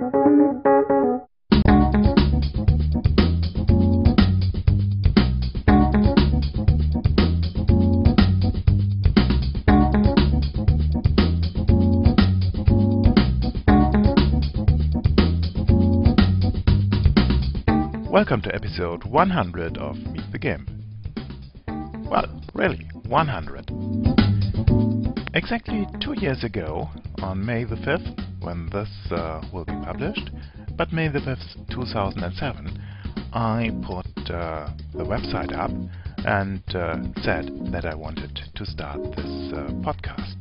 Welcome to episode 100 of Meet the GIMP. Well, really, 100. Exactly 2 years ago, on May the 5th, when this will be published, but May the 5th, 2007, I put the website up and said that I wanted to start this podcast.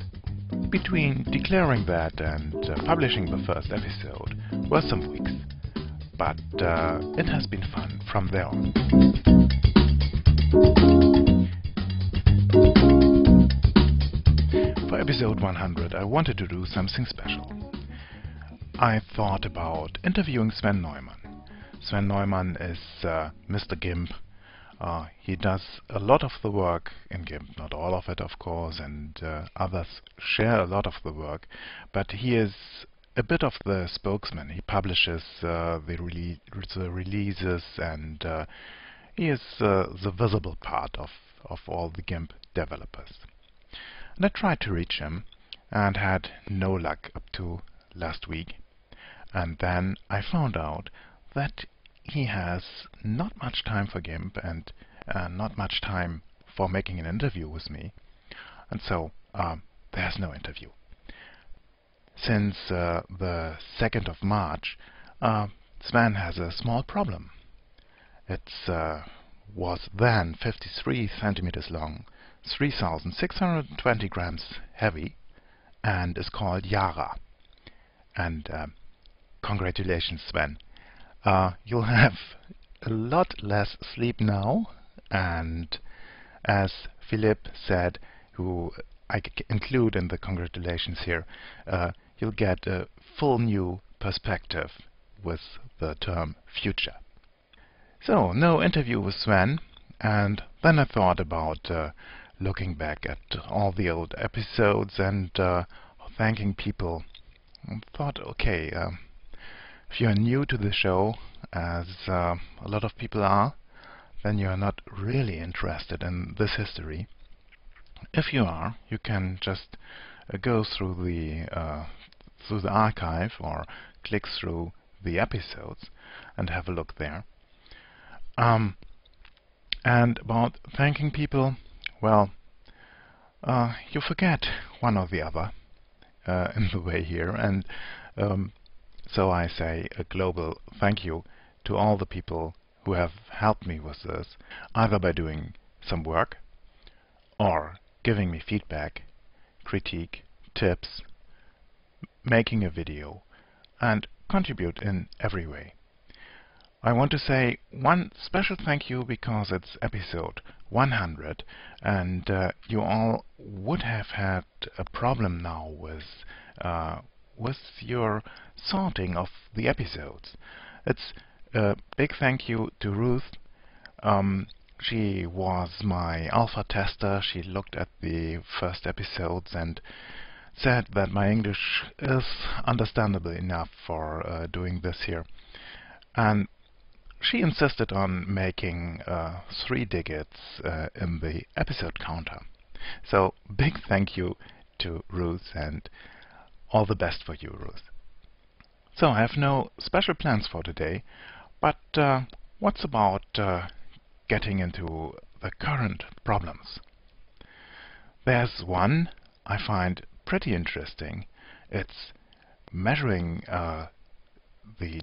Between declaring that and publishing the first episode were some weeks. But it has been fun from there on. For episode 100, I wanted to do something special. I thought about interviewing Sven Neumann. Sven Neumann is Mr. GIMP. He does a lot of the work in GIMP, not all of it, of course, and others share a lot of the work, but he is a bit of the spokesman. He publishes the releases, and he is the visible part of all the GIMP developers. And I tried to reach him and had no luck up to last week. And then I found out that he has not much time for GIMP and not much time for making an interview with me. And so there's no interview. Since the 2nd of March, Sven has a small problem. It was then 53 centimeters long, 3,620 grams heavy, and is called Yara. And congratulations, Sven. You'll have a lot less sleep now, and as Philip said, who I include in the congratulations here, you'll get a full new perspective with the term future. So, no interview with Sven, and then I thought about looking back at all the old episodes and thanking people. I thought, okay, if you're new to the show, as a lot of people are, then you're not really interested in this history. If you are, you can just go through the archive or click through the episodes and have a look there. And about thanking people, well, you forget one or the other in the way here, and so I say a global thank you to all the people who have helped me with this, either by doing some work or giving me feedback, critique, tips, making a video, and contribute in every way. I want to say one special thank you because it's episode 100, and you all would have had a problem now with your sorting of the episodes. It's a big thank you to Ruth. She was my alpha tester. She looked at the first episodes and said that my English is understandable enough for doing this here. And she insisted on making 3 digits in the episode counter. So big thank you to Ruth, and all the best for you, Ruth. So I have no special plans for today, but what's about getting into the current problems? There's one I find pretty interesting. It's measuring the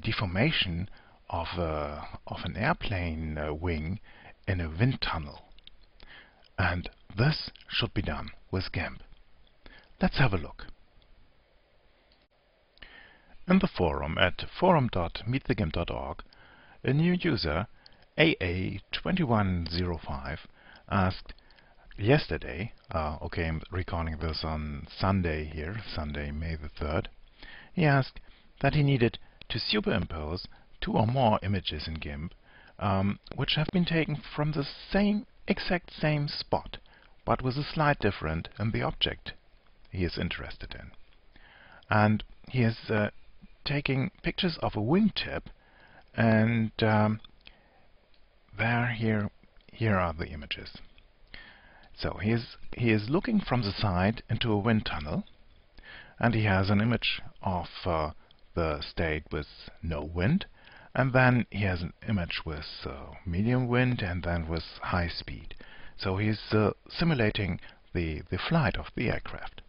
deformation of an airplane wing in a wind tunnel. And this should be done with GIMP. Let's have a look. In the forum at forum.meetthegimp.org, a new user, AA2105, asked yesterday, okay, I'm recording this on Sunday here, Sunday, May the 3rd, he asked that he needed to superimpose 2 or more images in GIMP, which have been taken from the exact same spot, but with a slight difference in the object he is interested in. And he is taking pictures of a wingtip, and here are the images. So he is looking from the side into a wind tunnel, and he has an image of the state with no wind, and then he has an image with medium wind, and then with high speed. So he's simulating the flight of the aircraft.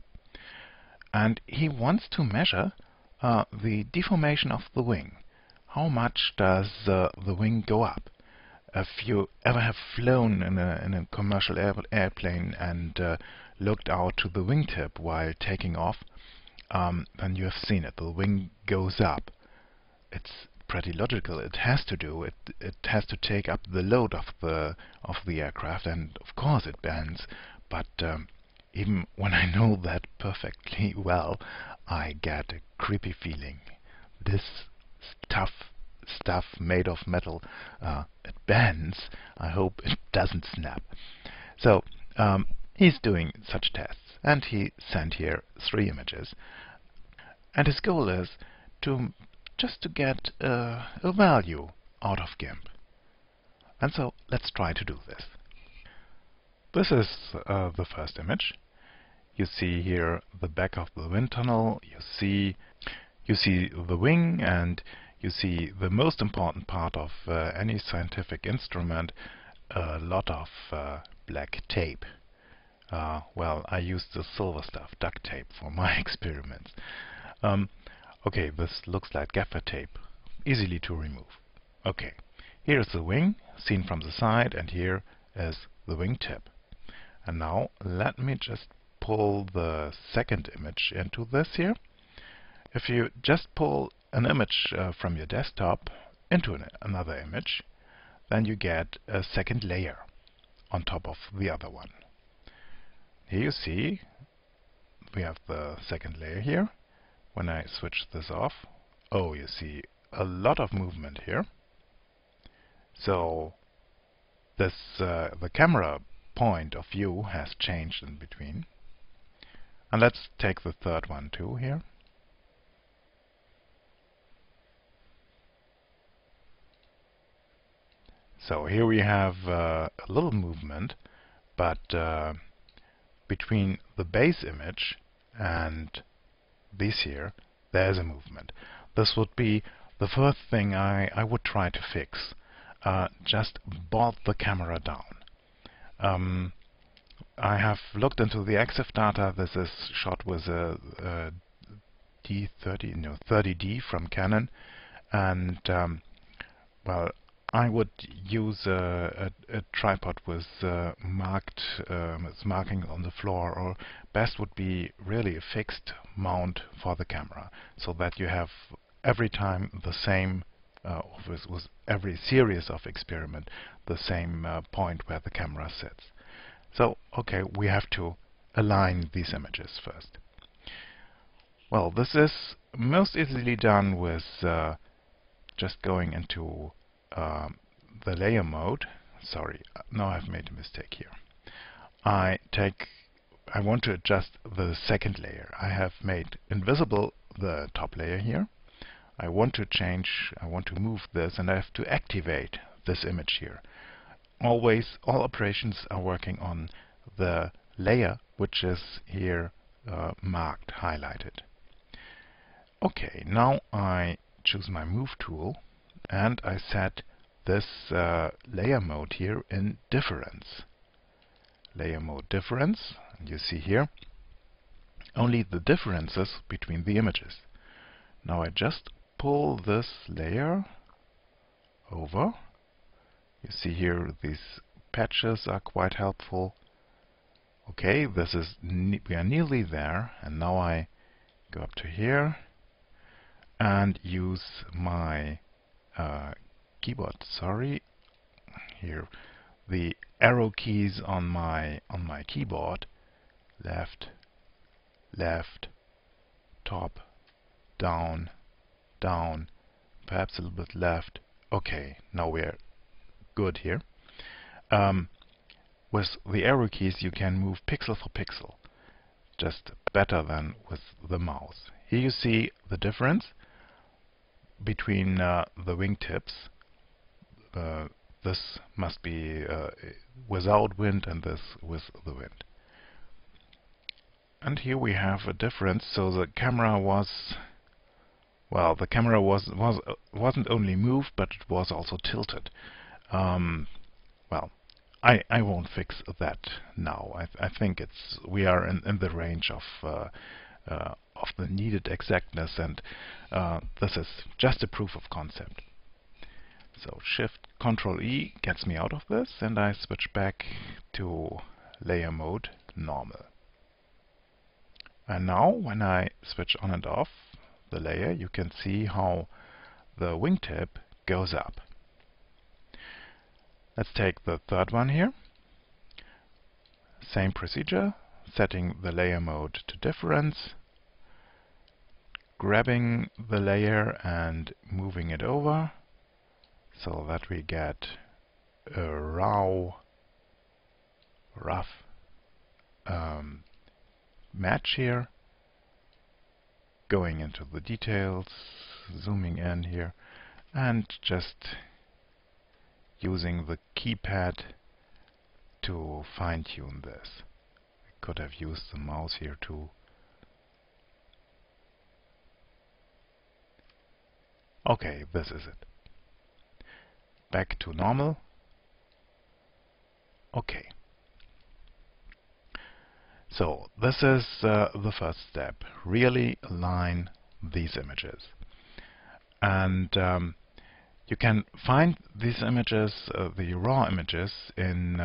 And he wants to measure the deformation of the wing. How much does the wing go up? If you ever have flown in a commercial airplane and looked out to the wingtip while taking off, then you have seen it. The wing goes up. It's pretty logical. It has to do. It has to take up the load of the aircraft, and of course it bends. But even when I know that perfectly well, I get a creepy feeling. This tough stuff made of metal, it bends. I hope it doesn't snap. So he's doing such tests, and he sent here 3 images. And his goal is just to get a value out of GIMP. And so let's try to do this. This is the first image. You see here the back of the wind tunnel. You see the wing, and you see the most important part of any scientific instrument, a lot of black tape. Well, I used the silver stuff, duct tape, for my experiments. Okay, this looks like gaffer tape, easily to remove. Okay, here is the wing, seen from the side, and here is the wingtip. And now let me just pull the second image into this here. If you just pull an image from your desktop into another image, then you get a second layer on top of the other one. Here you see we have the second layer here. When I switch this off, oh, you see a lot of movement here. So this the camera point of view has changed in between. And let's take the third one too here. So here we have a little movement, but between the base image and this here, there's a movement. This would be the first thing I would try to fix. Just bolt the camera down. I have looked into the EXIF data. This is shot with a 30D from Canon, and well, I would use a tripod with marked marking on the floor, or best would be really a fixed mount for the camera, so that you have every time the same, with every series of experiment, the same point where the camera sits. So, okay, we have to align these images first. Well, this is most easily done with just going into the layer mode. Sorry, now I've made a mistake here. I want to adjust the second layer. I have made invisible the top layer here. I want to move this, and I have to activate this image here. Always, all operations are working on the layer which is here marked, highlighted. Okay, now I choose my move tool, and I set this layer mode here in difference. Layer mode difference, and you see here only the differences between the images. Now I just pull this layer over. You see here these patches are quite helpful. Okay, this is we are nearly there, and now I go up to here and use my keyboard. Sorry, here the arrow keys on my keyboard. Left, left, top, down, down, perhaps a little bit left. Okay, now we're good here. With the arrow keys you can move pixel for pixel, just better than with the mouse. Here you see the difference. between the wingtips. This must be without wind and this with the wind. And here we have a difference. So the camera was, well, the camera wasn't only moved, but it was also tilted. Well, I won't fix that now. I think we are in the range of the needed exactness, and this is just a proof of concept. So Shift Control E gets me out of this, and I switch back to layer mode normal. And now when I switch on and off the layer, you can see how the wingtip goes up. Let's take the third one here. Same procedure, setting the layer mode to difference, grabbing the layer and moving it over so that we get a rough match here. Going into the details, zooming in here, and just using the keypad to fine-tune this. I could have used the mouse here too. Okay, this is it. Back to normal. Okay. So this is the first step. Really align these images. And you can find these images, the raw images, in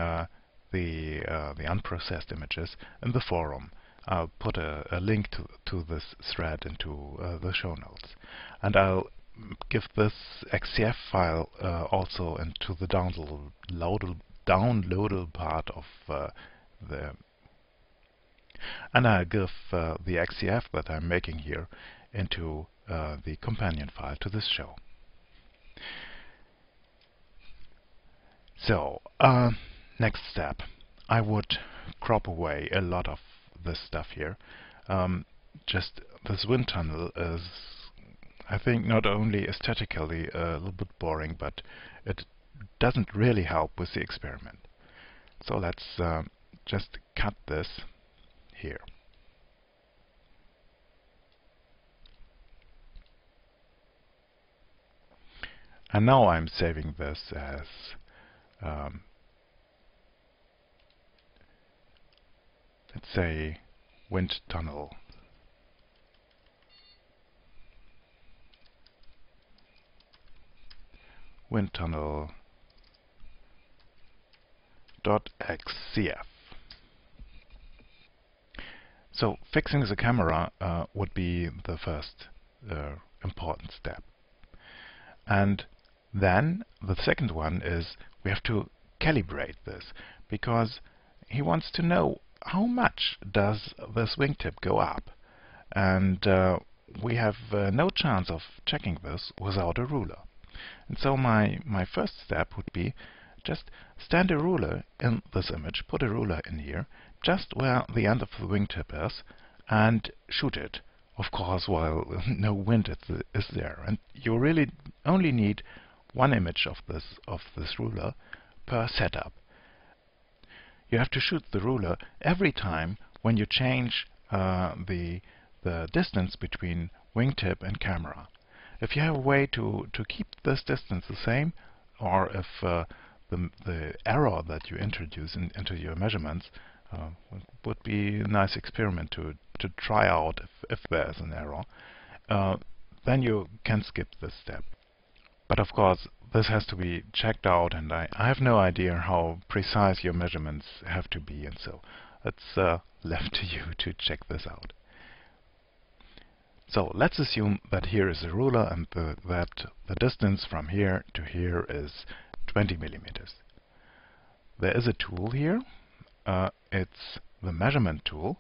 the unprocessed images in the forum. I'll put a link to this thread into the show notes. And I'll give this XCF file also into the downloadable part of and I'll give the XCF that I'm making here into the companion file to this show. So, next step. I would crop away a lot of this stuff here. Just this wind tunnel is, I think, not only aesthetically a little bit boring, but it doesn't really help with the experiment. So let's just cut this here. And now I'm saving this as let's say wind tunnel. Wind tunnel .xcf. So fixing the camera would be the first important step. And then the second one is we have to calibrate this, because he wants to know how much does this wingtip go up. And we have no chance of checking this without a ruler. And so my first step would be just stand a ruler in this image, put a ruler in here, just where the end of the wingtip is, and shoot it, of course, while no wind is there. And you really only need one image of this ruler per setup. You have to shoot the ruler every time when you change the distance between wingtip and camera. If you have a way to keep this distance the same, or if the error that you introduce into your measurements would be a nice experiment to try out if there's an error, then you can skip this step. But of course, this has to be checked out, and I have no idea how precise your measurements have to be, and so it's left to you to check this out. So let's assume that here is a ruler, and that the distance from here to here is 20 millimeters. There is a tool here. It's the measurement tool.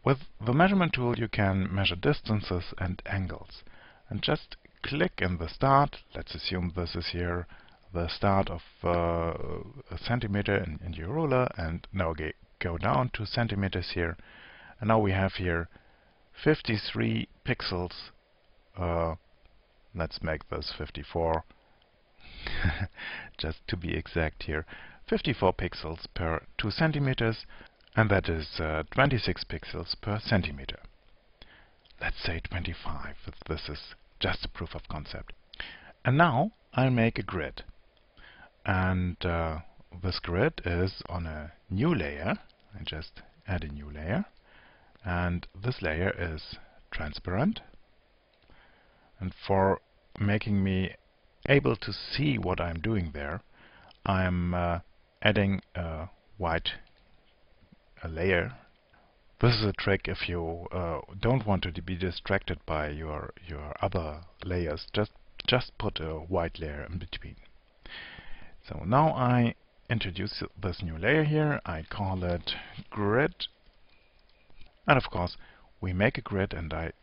With the measurement tool you can measure distances and angles. And just click in the start. Let's assume this is here the start of a centimeter in your ruler, and now go down 2 centimeters here. And now we have here 53 pixels let's make this 54, just to be exact here, 54 pixels per 2 centimeters, and that is 26 pixels per centimeter. Let's say 25, if this is just a proof of concept. And now I'll make a grid. And this grid is on a new layer. I just add a new layer. And this layer is transparent. And for making me able to see what I'm doing there, I'm adding a white layer. This is a trick if you don't want to be distracted by your other layers. Just put a white layer in between. So now I introduce this new layer here. I call it grid. And of course, we make a grid, and I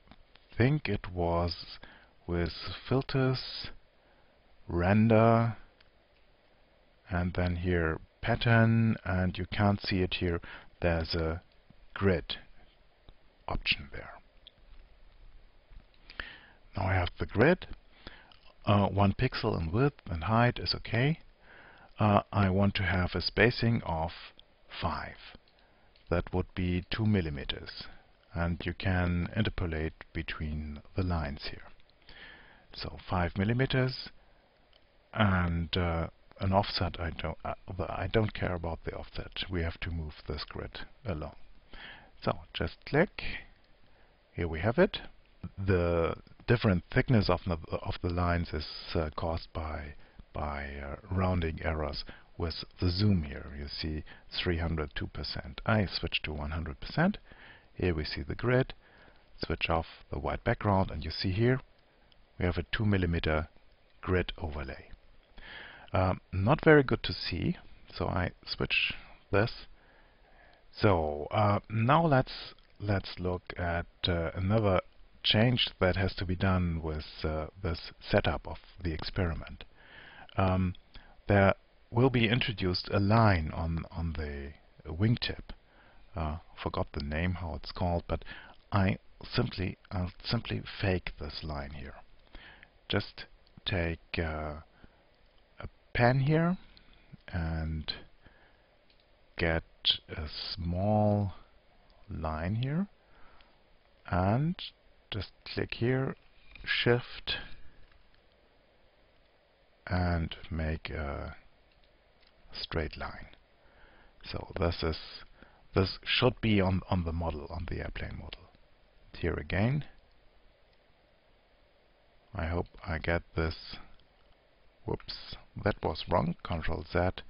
think it was with filters, render, and then here pattern, and you can't see it here. There's a grid option there. Now I have the grid. 1 pixel in width and height is okay. I want to have a spacing of 5. That would be 2 millimeters. And you can interpolate between the lines here. So 5 millimeters, and an offset. I don't care about the offset. We have to move this grid along. So just click. Here we have it. The different thickness of the lines is caused by rounding errors with the zoom here. You see 302%. I switch to 100%. Here we see the grid. Switch off the white background, and you see here we have a 2 millimeter grid overlay. Not very good to see, so I switch this. So now let's look at another change that has to be done with this setup of the experiment. There will be introduced a line on the wingtip. Forgot the name, how it's called, but I'll simply fake this line here. Just take a pen here and get a small line here, and just click here, shift, and make a straight line. So this should be on the model, on the airplane model. Here again, I hope I get this. Whoops, that was wrong. Control Z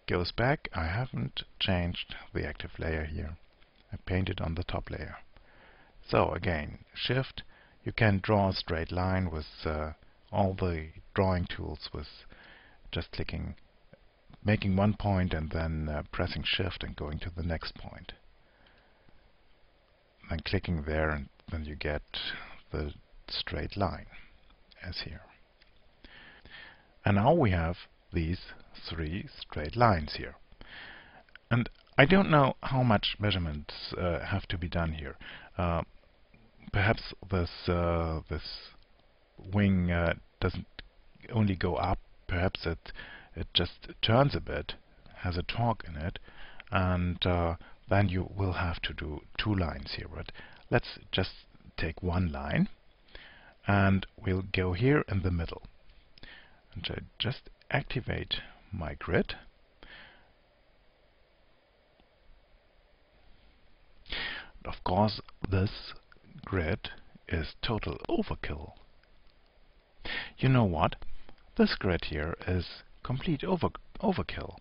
goes back. I haven't changed the active layer here. I painted on the top layer. So again, shift. You can draw a straight line with all the drawing tools, with just clicking, making one point and then pressing shift and going to the next point. Then clicking there, and then you get the straight line as here. And now we have these 3 straight lines here. And I don't know how much measurements have to be done here. Perhaps this wing doesn't only go up. Perhaps it just turns a bit, has a torque in it, and then you will have to do 2 lines here. But let's just take 1 line, and we'll go here in the middle. And I just activate my grid. Of course, this grid is total overkill. You know what? This grid here is complete overkill.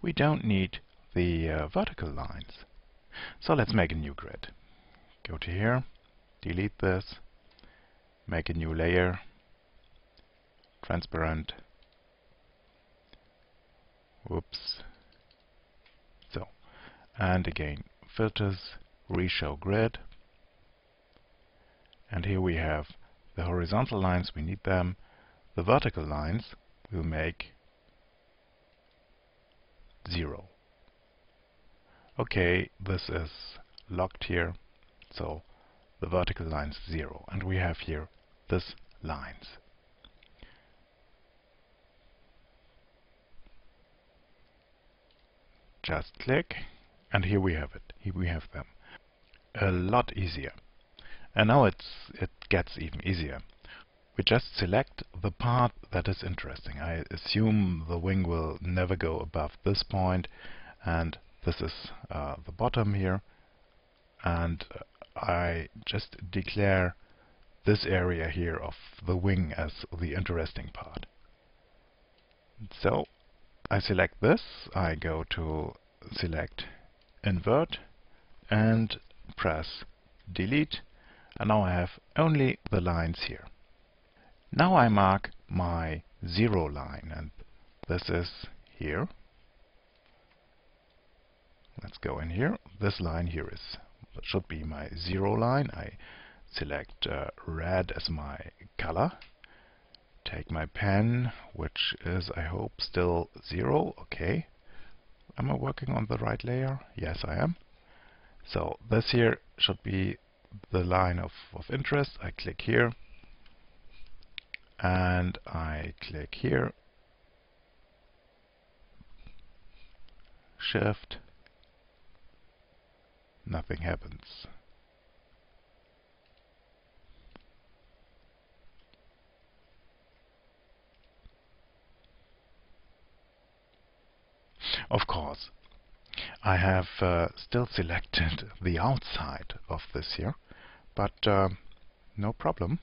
We don't need the vertical lines. So let's make a new grid. Go to here, delete this, make a new layer, transparent. Whoops. So, and again, filters, reshow grid. And here we have the horizontal lines, we need them. The vertical lines we'll make 0. Okay, this is locked here, so the vertical line's 0. And we have here this lines. Just click, and here we have it. Here we have them. A lot easier. And now it gets even easier. We just select the part that is interesting. I assume the wing will never go above this point, and this is the bottom here. And I just declare this area here of the wing as the interesting part. So I select this, I go to select invert and press delete, and now I have only the lines here. Now I mark my 0 line, and this is here. Let's go in here. This line here should be my 0 line. I select red as my color. Take my pen, which is, I hope, still 0. Okay. Am I working on the right layer? Yes, I am. So this here should be the line of interest. I click here, and I click here, Shift, nothing happens. Of course, I have still selected the outside of this here, but no problem.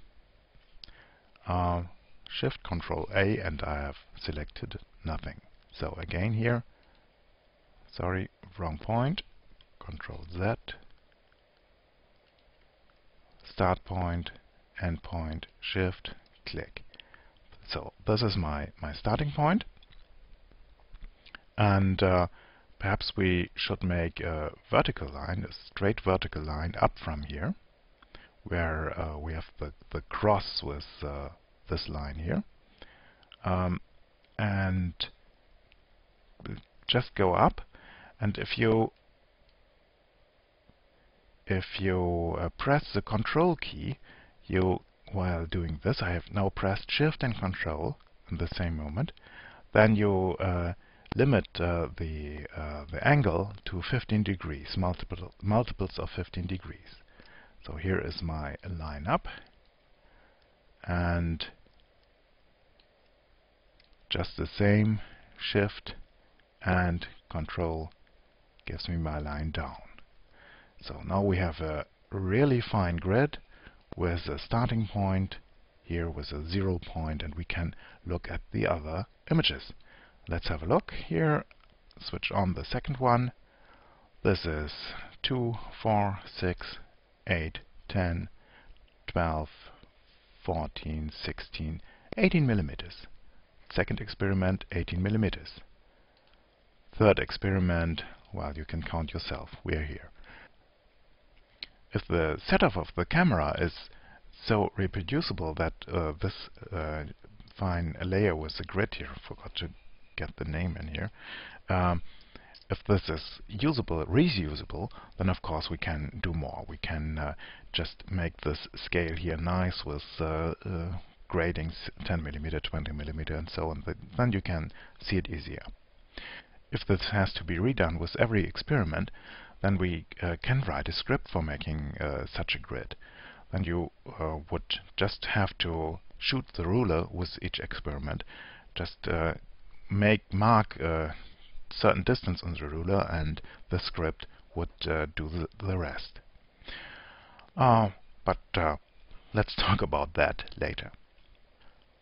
Shift Control A, and I have selected nothing. So again here, sorry, wrong point, Control Z, start point, end point, Shift, click. So this is my starting point, and perhaps we should make a vertical line, a straight vertical line up from here, where we have the cross with this line here, and just go up, and if you press the Control key, while doing this, I have now pressed Shift and Control in the same moment, then you limit the angle to 15 degrees, multiples of 15 degrees. So here is my line up, and just the same, Shift and Control gives me my line down. So now we have a really fine grid with a starting point here with a 0 point, and we can look at the other images. Let's have a look here. Switch on the second one. This is 2, 4, 6, 8, 10, 12, 14, 16, 18 millimeters. Second experiment, 18 millimeters. Third experiment, well, you can count yourself. We are here. If the setup of the camera is so reproducible that this fine layer with the grid here, forgot to get the name in here, if this is usable, reusable, then of course we can do more. We can just make this scale here nice with gradings 10 millimeter, 20 millimeter, and so on. Then you can see it easier. If this has to be redone with every experiment, then we can write a script for making such a grid. Then you would just have to shoot the ruler with each experiment. Just mark a certain distance on the ruler, and the script would do the rest. But let's talk about that later.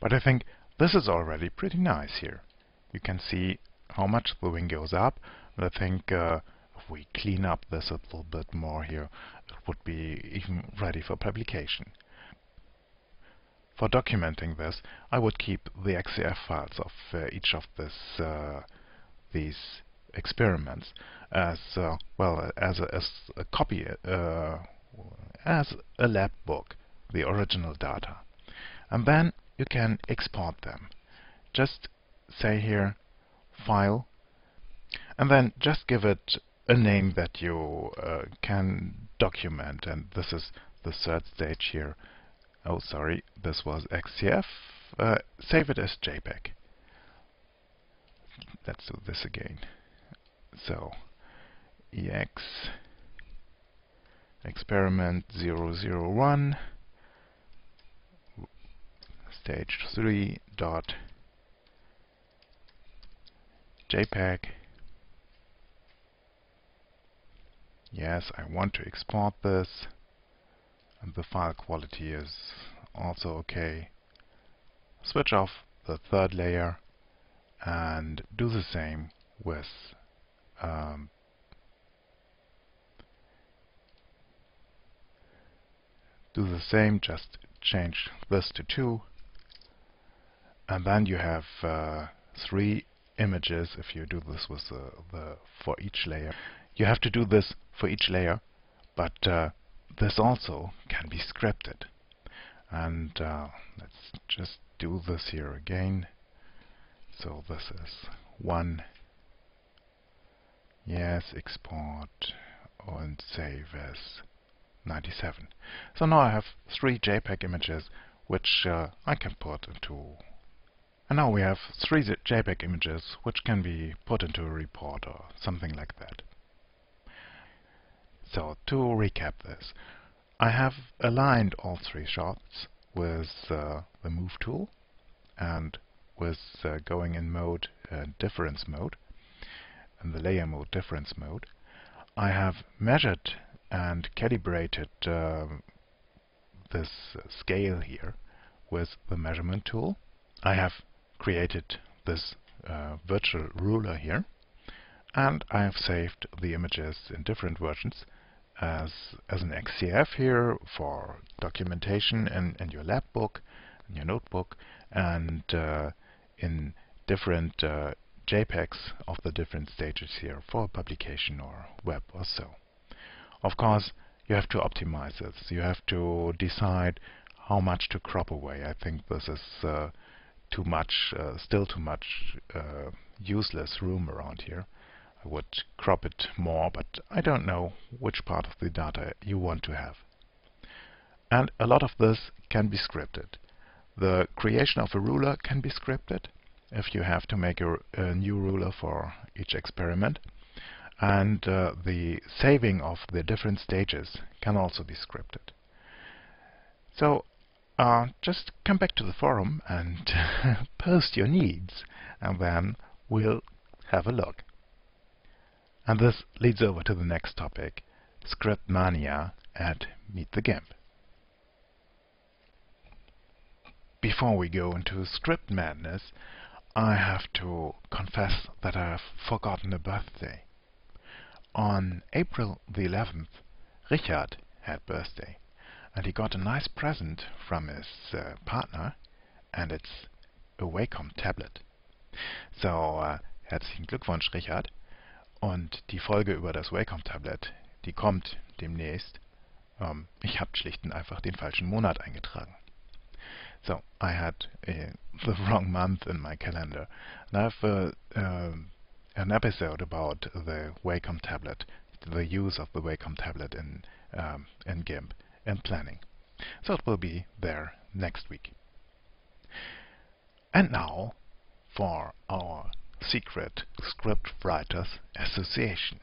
But I think this is already pretty nice here. You can see how much the wing goes up, and I think if we clean up this a little bit more here, it would be even ready for publication. For documenting this, I would keep the XCF files of each of these experiments as well as a copy, as a lab book, the original data, and then you can export them. Just say here, File, and then just give it a name that you can document, and this is the third stage here, Oh, sorry, this was XCF. Save it as JPEG. Let's do this again. So, EX experiment 001 stage 3 dot JPEG. Yes, I want to export this, and the file quality is also okay. Switch off the third layer and do the same with just change this to 2, and then you have 3 images. If you do this with the for each layer, you have to do this for each layer, but this also can be scripted. And let's just do this here again. So this is 1. Yes, export and save as 97. So now I have 3 JPEG images which I can put into. And now we have 3 JPEG images which can be put into a report or something like that. So to recap this, I have aligned all 3 shots with the move tool and with going in mode difference mode, in the layer mode difference mode. I have measured and calibrated this scale here with the measurement tool. I have created this virtual ruler here, and I have saved the images in different versions as an XCF here for documentation in your lab book, in your notebook, and in different JPEGs of the different stages here for publication or web or so. Of course, you have to optimize this. You have to decide how much to crop away. I think this is too much, still too much useless room around here. I would crop it more, but I don't know which part of the data you want to have. And a lot of this can be scripted. The creation of a ruler can be scripted if you have to make a new ruler for each experiment. And the saving of the different stages can also be scripted. So just come back to the forum and post your needs, and then we'll have a look. And this leads over to the next topic, script mania at Meet the GIMP. Before we go into script madness, I have to confess that I have forgotten a birthday. On April the 11th, Richard had birthday, and he got a nice present from his partner, and it's a Wacom tablet. So, herzlichen Glückwunsch, Richard. Und die Folge über das Wacom Tablet, die kommt demnächst. Ich habe schlicht und einfach den falschen Monat eingetragen. So, I had the wrong month in my calendar. And I have an episode about the Wacom tablet, the use of the Wacom tablet in GIMP and planning. So it will be there next week. And now for our secret script writers association.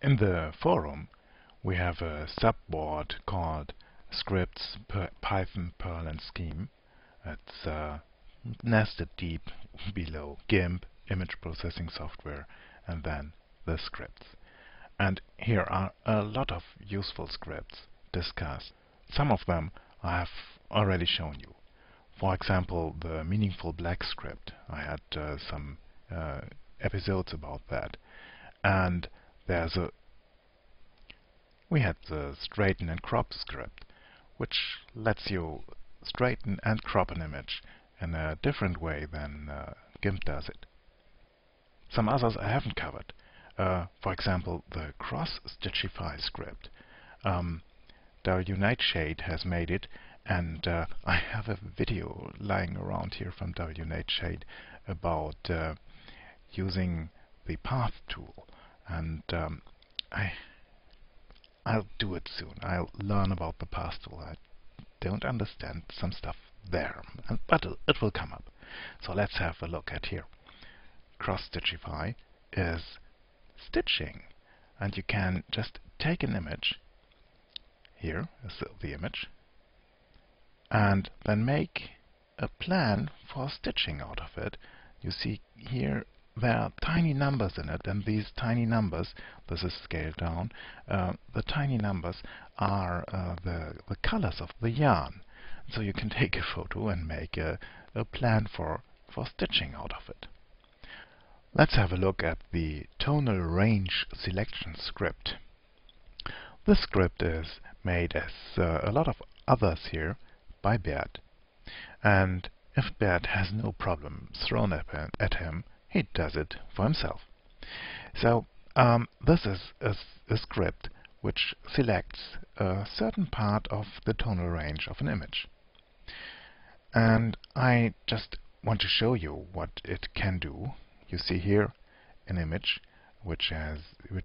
In the forum we have a subboard called Scripts Python, Perl and Scheme. It's nested deep below GIMP, image processing software, and then the scripts. And here are a lot of useful scripts discussed. Some of them I have already shown you. For example, the Meaningful Black script. I had some episodes about that. And we had the Straighten and Crop script, which lets you straighten and crop an image in a different way than GIMP does it. Some others I haven't covered. For example, the Cross-Stitchify script. WNightshade has made it, and I have a video lying around here from WNightshade about using the Path tool, and I'll do it soon. I'll learn about the Path tool. I don't understand some stuff there, but it will come up. So let's have a look at here. Cross-stitchify is stitching, and you can just take an image. Here is the image, and then make a plan for stitching out of it. You see here there are tiny numbers in it, and these tiny numbers, this is scaled down, the tiny numbers are the colors of the yarn. So you can take a photo and make a plan for stitching out of it. Let's have a look at the tonal range selection script. This script is made, as a lot of others here, by Bert. And if Bert has no problem thrown at him, he does it for himself. So this is a script which selects a certain part of the tonal range of an image. And I just want to show you what it can do. You see here an image which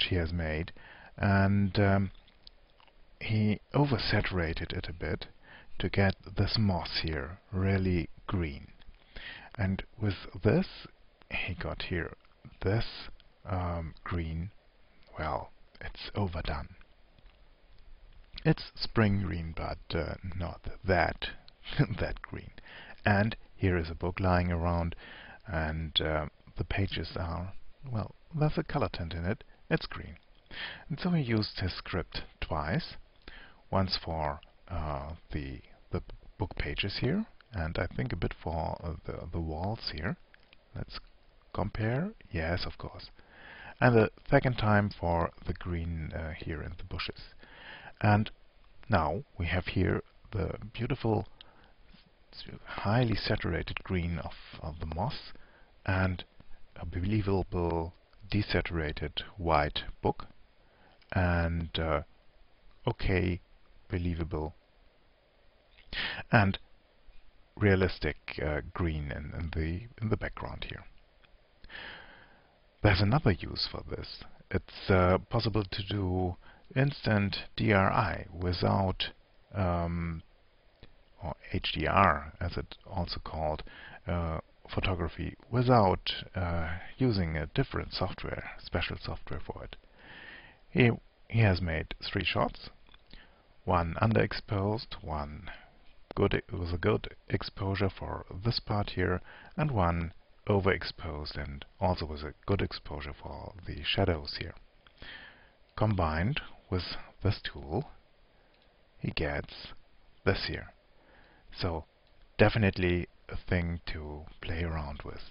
he has made, and he oversaturated it a bit to get this moss here really green. And with this, he got here this green. Well, it's overdone. It's spring green, but not that that green. And here is a book lying around, and the pages are, well, there's a color tint in it. It's green. And so he used his script twice. Once for the book pages here, and I think a bit for the walls here. Let's compare. Yes, of course. And the second time for the green here in the bushes. And now we have here the beautiful, highly saturated green of the moss, and a believable desaturated white book, and okay, believable and realistic green in the background here. There's another use for this. It's possible to do instant DRI without or HDR, as it's also called, photography, without using a different software, special software for it. He has made 3 shots. One underexposed, one with a good exposure for this part here, and one overexposed and also with a good exposure for the shadows here. Combined with this tool, he gets this here. So definitely a thing to play around with.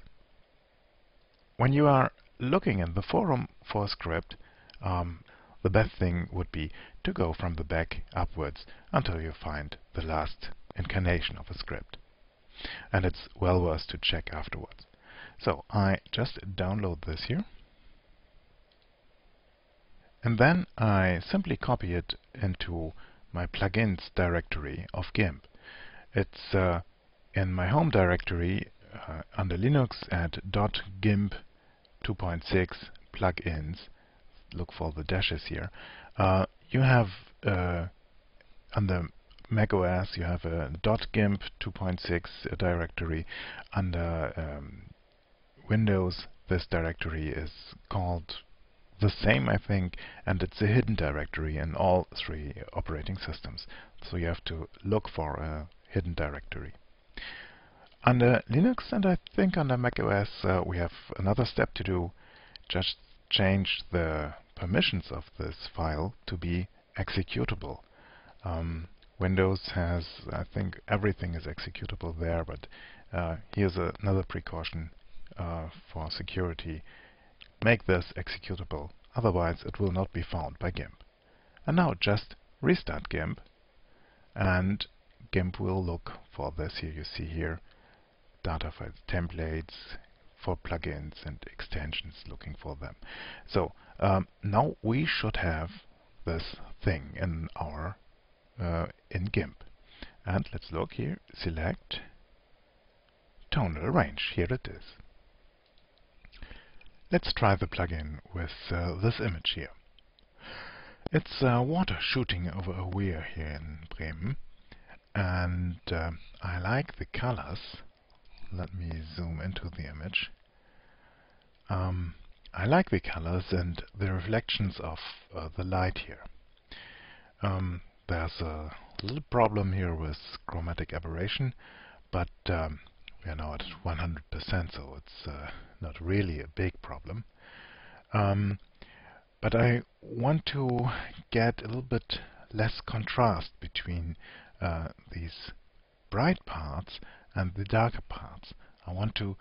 When you are looking in the forum for a script, the best thing would be to go from the back upwards until you find the last incarnation of a script. And it's well worth to check afterwards. So I just download this here, and then I simply copy it into my plugins directory of GIMP. It's in my home directory under Linux at .gimp 2.6 plugins. Look for the dashes here. You have under Mac OS you have a .gimp 2.6 directory. Under Windows, this directory is called the same, I think, and it's a hidden directory in all 3 operating systems. So you have to look for a hidden directory. Under Linux and I think under Mac OS we have another step to do. Just change the permissions of this file to be executable. Windows has, I think, everything is executable there, but here's another precaution for security. Make this executable, otherwise it will not be found by GIMP. And now just restart GIMP, and GIMP will look for this here. You see here data files, templates for plugins and extensions, looking for them. So now we should have this thing in our in GIMP. And let's look here, select tonal range. Here it is. Let's try the plugin with this image here. It's water shooting over a weir here in Bremen, and I like the colors. Let me zoom into the image. I like the colors and the reflections of the light here. There's a little problem here with chromatic aberration, but we are now at 100%, so it's not really a big problem. But I want to get a little bit less contrast between these bright parts and the darker parts. I want to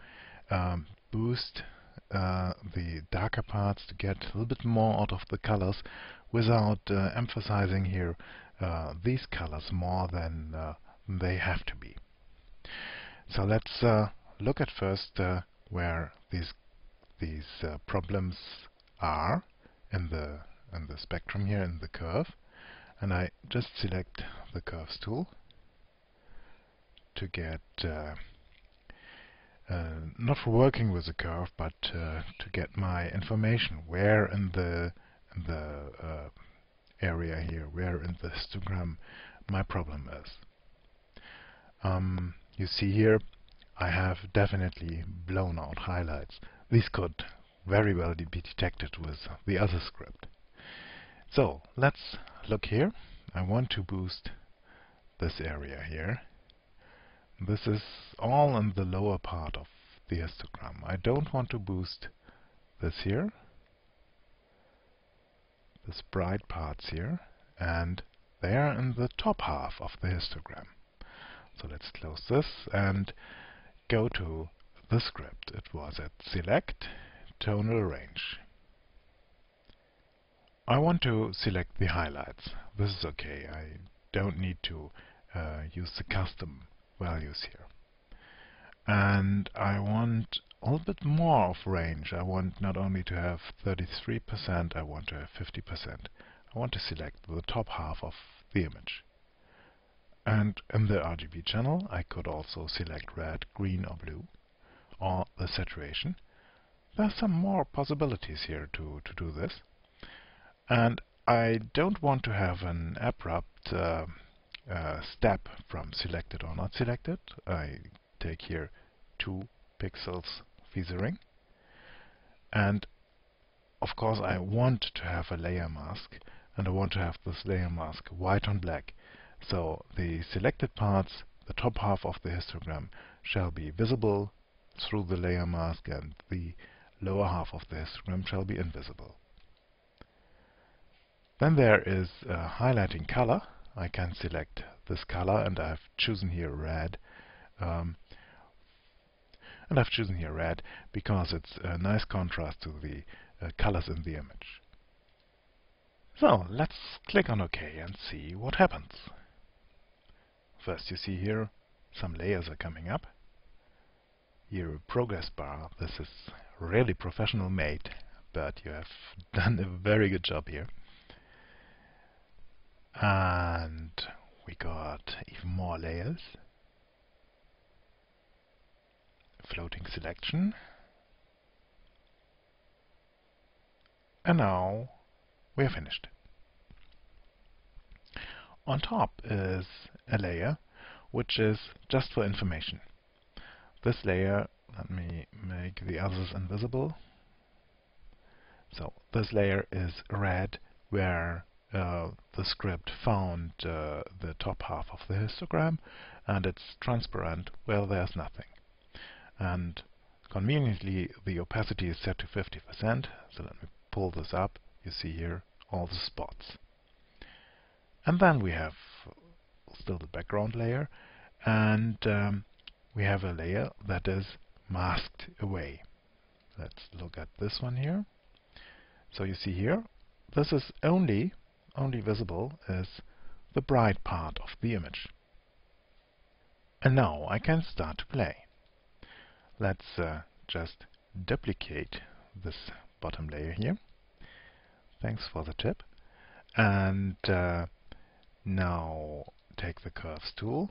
boost the darker parts to get a little bit more out of the colors without emphasizing here these colors more than they have to be. So let's look at first where these problems are in the spectrum here in the curve, and I just select the curves tool to get not for working with the curve, but to get my information where in the area here, where in the histogram my problem is. You see here I have definitely blown out highlights. These could very well be detected with the other script. So let's look here. I want to boost this area here. This is all in the lower part of the histogram. I don't want to boost this here, this bright parts here, and they are in the top half of the histogram. So let's close this and go to the script. It was at Select, Tonal Range. I want to select the highlights. This is okay. I don't need to use the custom values here. And I want a little bit more of range. I want not only to have 33%, I want to have 50%. I want to select the top half of the image. And in the RGB channel, I could also select red, green or blue, or the saturation. There are some more possibilities here to do this. And I don't want to have an abrupt step from selected or not selected. I take here 2 pixels feathering. And of course I want to have a layer mask, and I want to have this layer mask white on black. So the selected parts, the top half of the histogram, shall be visible through the layer mask, and the lower half of the histogram shall be invisible. Then there is highlighting color. I can select this color, and I've chosen here red. And I've chosen here red because it's a nice contrast to the colors in the image. So let's click on OK and see what happens. First, you see here some layers are coming up. Here a progress bar. This is really professional made, but you have done a very good job here. And we got even more layers. Floating selection. And now we are finished. On top is a layer which is just for information. This layer, let me make the others invisible. So this layer is red, where the script found the top half of the histogram, and it's transparent where there's nothing. And conveniently the opacity is set to 50%, so let me pull this up. You see here all the spots. And then we have still the background layer, and we have a layer that is masked away. Let's look at this one here. So you see here, this is only visible as the bright part of the image. And now I can start to play. Let's just duplicate this bottom layer here. Thanks for the tip. And now take the curves tool.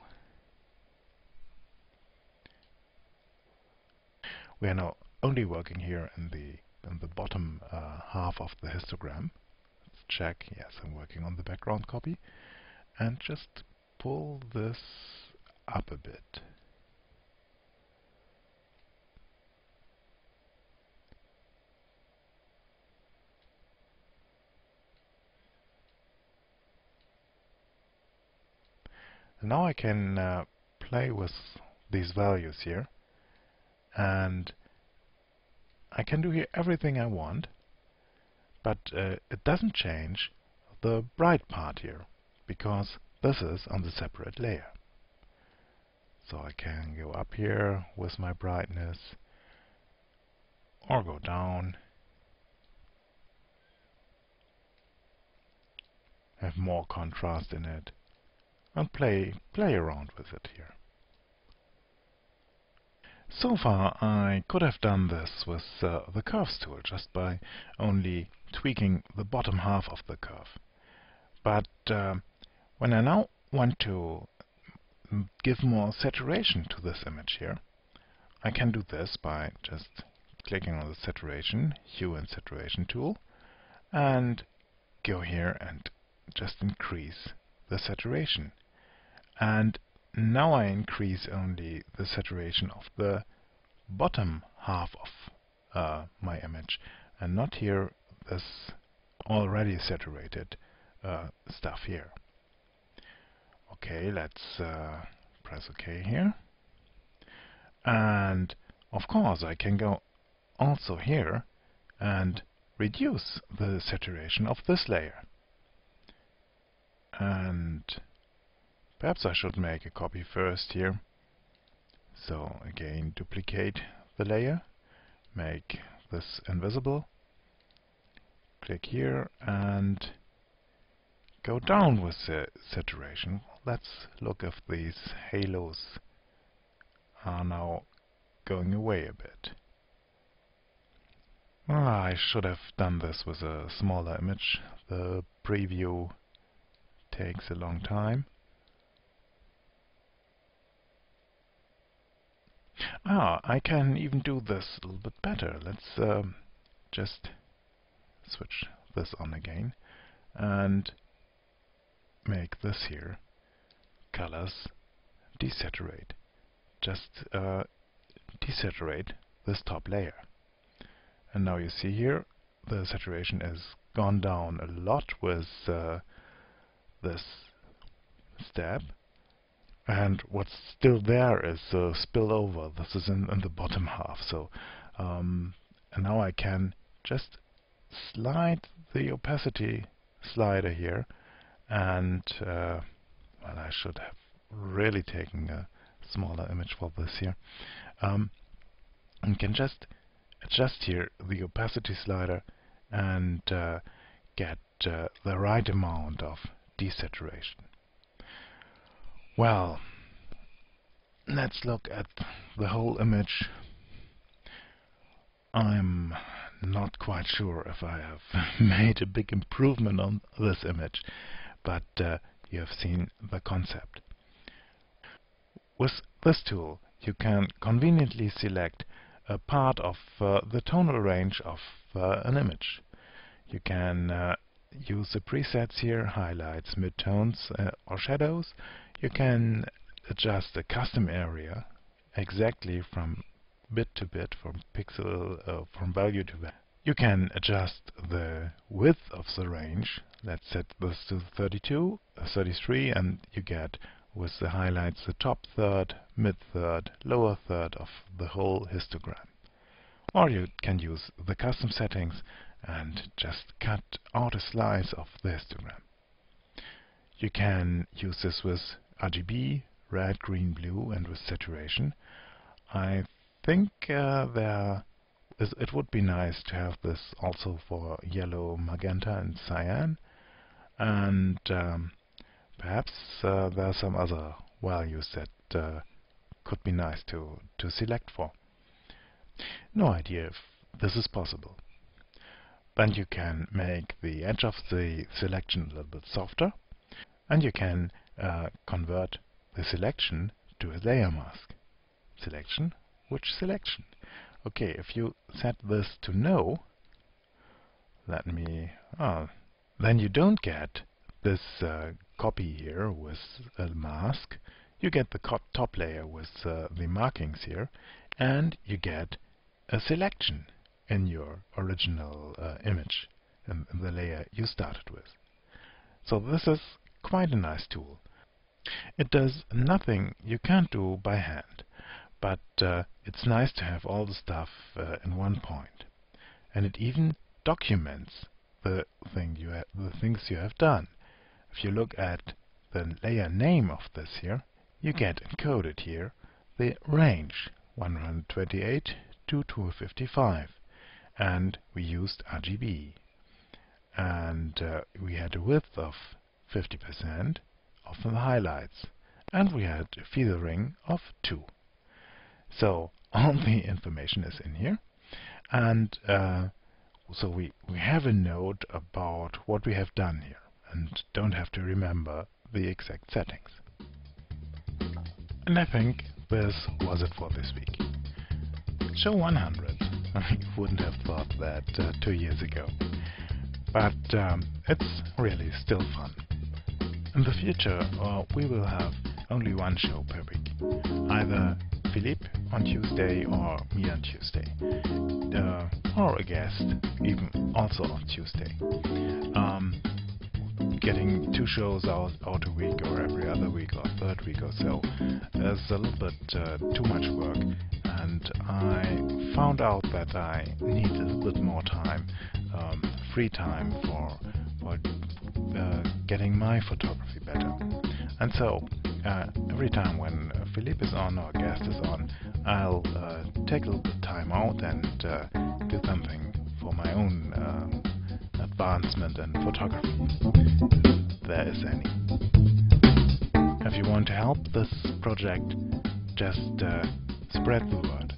We are now only working here in the bottom half of the histogram. Let's check. Yes, I'm working on the background copy. And just pull this up a bit. Now I can play with these values here, and I can do here everything I want, but it doesn't change the bright part here, because this is on the separate layer. So I can go up here with my brightness, or go down, have more contrast in it, and play around with it here. So far I could have done this with the curves tool just by only tweaking the bottom half of the curve. But when I now want to give more saturation to this image here, I can do this by just clicking on the saturation, hue and saturation tool, and go here and just increase the saturation. And now I increase only the saturation of the bottom half of my image, and not here this already saturated stuff here. Okay, let's press OK here. And of course I can go also here and reduce the saturation of this layer. And perhaps I should make a copy first here. So again, duplicate the layer, make this invisible, click here and go down with the saturation. Let's look if these halos are now going away a bit. Well, I should have done this with a smaller image. The preview takes a long time. I can even do this a little bit better. Let's just switch this on again and make this here colors desaturate. Just desaturate this top layer. And now you see here the saturation has gone down a lot with this step. And what's still there is spillover. This is in the bottom half. So, and now I can just slide the opacity slider here, and well, I should have really taken a smaller image for this here. And can just adjust here the opacity slider and get the right amount of desaturation. Well, let's look at the whole image. I'm not quite sure if I have made a big improvement on this image, but you have seen the concept. With this tool, you can conveniently select a part of the tonal range of an image. You can use the presets here, highlights, midtones, or shadows. You can adjust a custom area exactly from bit to bit, from pixel, from value to value. You can adjust the width of the range. Let's set this to 32, 33, and you get with the highlights the top third, mid third, lower third of the whole histogram. Or you can use the custom settings and just cut out a slice of the histogram. You can use this with RGB, red, green, blue, and with saturation. I think it would be nice to have this also for yellow, magenta, and cyan. And perhaps there are some other values that could be nice to select for. No idea if this is possible. Then you can make the edge of the selection a little bit softer, and you can convert the selection to a layer mask. Selection? Which selection? Okay, if you set this to no, then you don't get this copy here with a mask, you get the top layer with the markings here, and you get a selection in your original image, in the layer you started with. So this is quite a nice tool. It does nothing you can't do by hand, but it's nice to have all the stuff in one point. And it even documents the things you have done. If you look at the layer name of this here, you get encoded here the range 128 to 255, and we used RGB, and we had a width of 50% of the highlights, and we had a feathering of 2. So all the information is in here, and so we have a note about what we have done here, and don't have to remember the exact settings. And I think this was it for this week. Show 100. I wouldn't have thought that 2 years ago. But it's really still fun. In the future, we will have only one show per week. Either Philippe on Tuesday or me on Tuesday. Or a guest, even also on Tuesday. Getting 2 shows out a week, or every other week, or third week or so is a little bit too much work, and I found out that I need a little bit more time, free time for getting my photography better. And so every time when Philippe is on or a guest is on, I'll take a little bit of time out and do something for my own advancement in photography, if there is any. If you want to help this project, just spread the word.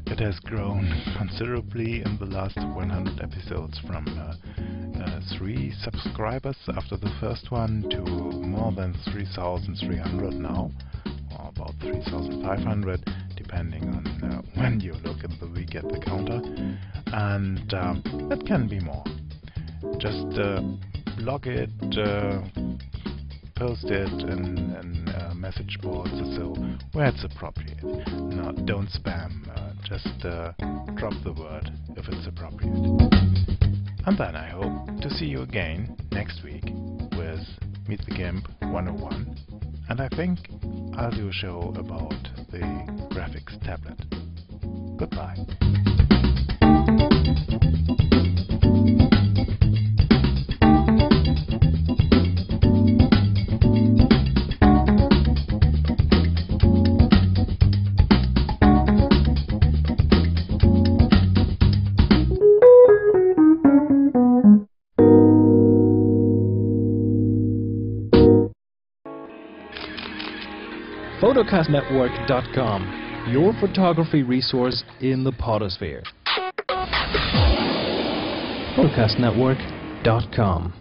It has grown considerably in the last 100 episodes, from 3 subscribers after the first one to more than 3,300 now, or about 3,500, depending on when you look in the week at the counter, and it can be more. Just blog it, post it in message boards or so, where it's appropriate. No, don't spam, just drop the word if it's appropriate. And then I hope to see you again next week with Meet the GIMP 101, and I think I'll do a show about the graphics tablet. Goodbye. photocastnetwork.com, your photography resource in the potosphere. photocastnetwork.com